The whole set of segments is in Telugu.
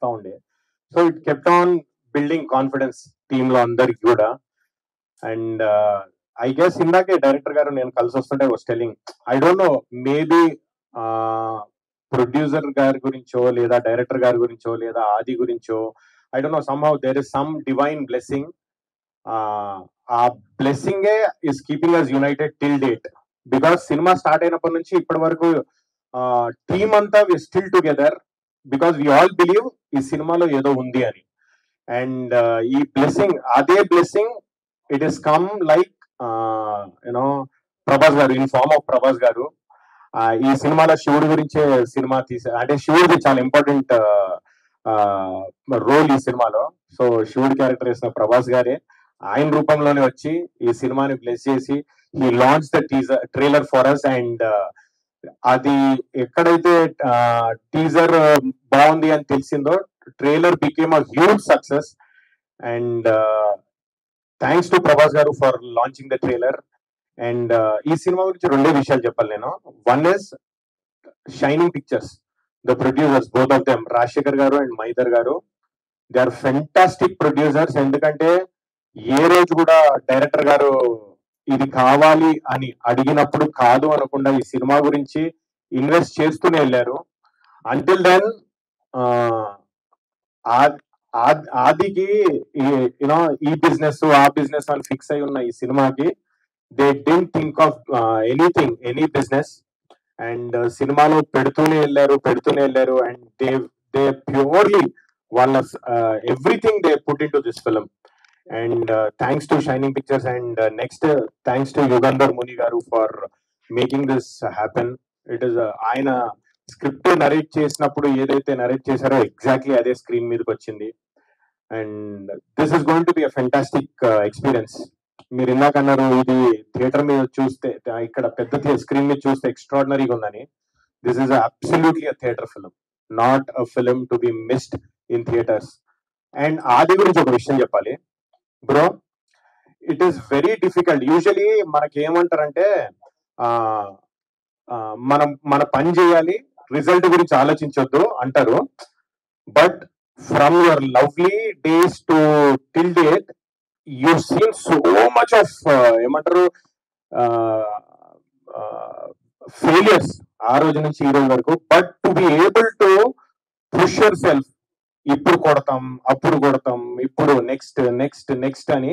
వస్తూ ఉండే. So it kept on building confidence టీంలో అందరికి కూడా. అండ్ ఐ గెస్ ఇందాకే డైరెక్టర్ గారు నేను కలిసి వస్తుంటే was telling, I don't know, maybe producer గారి గురించో లేదా డైరెక్టర్ గారి గురించో లేదా ఆది గురించో, I don't know, somehow there is some divine blessing. ఆ బ్లెస్సింగే is keeping us united till date. Because cinema start అయినప్పటి నుంచి ఇప్పటి వరకు టీమ్ అంతా we still together because we all believe ఈ సినిమాలో ఏదో ఉంది అని. అండ్ ఈ బ్లెస్సింగ్, అదే blessing it is come like you know Prabhas గారు, ఇన్ ఫార్మ్ ఆఫ్ ప్రభాస్ గారు. ఈ సినిమాలో శివుడి గురించే సినిమా తీసారు, అంటే శివుడిది చాలా ఇంపార్టెంట్ రోల్ ఈ సినిమాలో. సో శివుడి క్యారెక్టర్ వేసిన ప్రభాస్ గారే ఆయన రూపంలోనే వచ్చి ఈ సినిమాని బ్లెస్ చేసి he launch the teaser trailer for us. And అది ఎక్కడైతే టీజర్ బాగుంది అని తెలిసిందో, trailer became a huge success. And thanks to Prabhas గారు for launching the trailer. And ఈ సినిమా గురించి రెండే విషయాలు చెప్పాలి నేను. One is shining pictures, the producers, both of them, Rajasekhar గారు అండ్ మైదర్ గారు, దే ఆర్ ఫెంటాస్టిక్ ప్రొడ్యూసర్స్. ఎందుకంటే ఏ రోజు కూడా డైరెక్టర్ గారు ఇది కావాలి అని అడిగినప్పుడు కాదు అనకుండా ఈ సినిమా గురించి ఇన్వెస్ట్ చేస్తూనే వెళ్ళారు. అంటిల్ దెన్ ఆదికి యూనో ఈ బిజినెస్ ఆ బిజినెస్ అని ఫిక్స్ అయి ఉన్న ఈ సినిమాకి they didn't think of anything, any business. And సినిమాలో పెడుతూనే వెళ్ళారు. అండ్ దే ప్యూర్లీ వాళ్ళ everything they put into this film. And thanks to Shining Pictures, and next thanks to Yugandhar Muni garu for making this happen. It is ఆయన స్క్రిప్ట్ నరేట్ చేసినప్పుడు ఏదైతే నరేట్ చేశారో ఎగ్జాక్ట్లీ అదే స్క్రీన్ మీదకి వచ్చింది. And this is going to be a fantastic experience. మీరు ఇందాక అన్నారు ఇది థియేటర్ మీద చూస్తే, ఇక్కడ పెద్ద స్క్రీన్ మీద చూస్తే ఎక్స్ట్రాడినరీగా ఉందని. This is absolutely a theatre film, not a film to be missed in theatres. And ఆది గురించి ఒక విషయం చెప్పాలి bro, it is very difficult. Usually మనకి ఏమంటారంటే మన పని చేయాలి, రిజల్ట్ గురించి ఆలోచించొద్దు అంటారు. But from your lovely days to till date you seen so much of ఏమంటారు ఫెయిలియర్స్ ఆ రోజు నుంచి ఈ రోజు వరకు. But to be able to push your self, ఇప్పుడు కొడతాం, అప్పుడు కొడతాం, ఇప్పుడు నెక్స్ట్ అని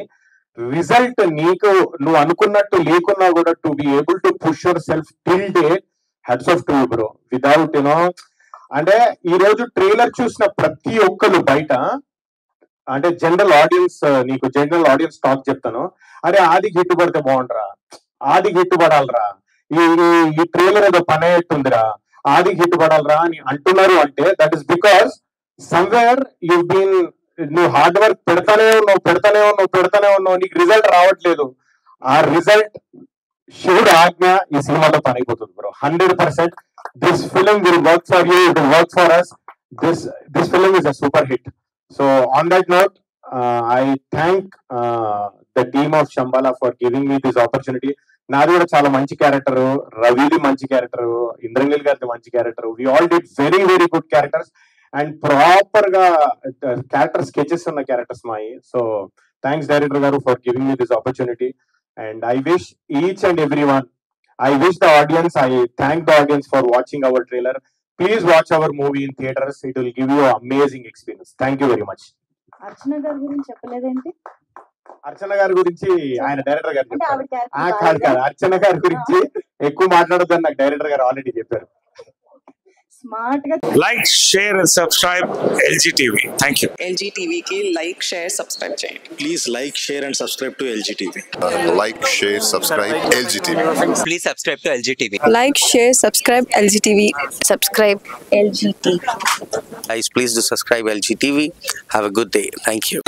రిజల్ట్ నీకు నువ్వు అనుకున్నట్టు లేకున్నా కూడా to be able to push your self till date, heads off to you bro. Without you know, అంటే ఈ రోజు ట్రైలర్ చూసిన ప్రతి ఒక్కరు బయట, అంటే జనరల్ ఆడియన్స్ టాక్ చెప్తాను, అరే ఆది హిట్ పడితే బాగుండరా, ఆది హిట్ పడాలరా, ఈ ట్రైలర్ ఏదో పని అయ్యేట్టుందిరా, ఆది హిట్ పడాలరా అని అంటున్నారు. అంటే that is because somewhere you been, నువ్వు హార్డ్ వర్క్ పెడతానే ఉన్నావు, నీకు రిజల్ట్ రావట్లేదు. ఆ రిజల్ట్ శివుడు ఆజ్ఞ ఈ సినిమాలో పని అయిపోతుంది bro. 100% this film will work for you, it will work for us. This film is a super hit. So on that note I thank the team of Shambhala for giving me this opportunity. నాది కూడా చాలా మంచి క్యారెక్టర్, రవిది మంచి క్యారెక్టర్, ఇంద్రనీల్ గారిది మంచి character. We all did very very good characters and proper గా క్యారెక్టర్ స్కెచెస్ ఉన్న క్యారెక్టర్స్ మాయి. సో థ్యాంక్స్ డైరెక్టర్ గారు for giving me this opportunity. And I wish each and every one, I wish the audience, I thank the audience for watching our trailer. Please watch our movie in theaters. It will give you an amazing experience. Thank you very much. అర్చన గారి గురించి చెప్పలేదేంటి? అర్చన గారి గురించి ఆయన డైరెక్టర్ గారు చెప్పారు. కాదు, అర్చన గారి గురించి ఎక్కువ మాట్లాడొద్దని నాకు డైరెక్టర్ గారు ఆల్రెడీ చెప్పారు. స్మార్ట్ గా like, share and subscribe LG TV. Thank you. LG TV కి లైక్, షేర్, సబ్స్క్రైబ్ చేయండి. Please like, share and subscribe to LG TV. Like, share, subscribe LG TV. Please subscribe to LG TV. Like, share, subscribe LG TV. Subscribe LG TV. Guys, please do subscribe LG TV. Have a good day. Thank you.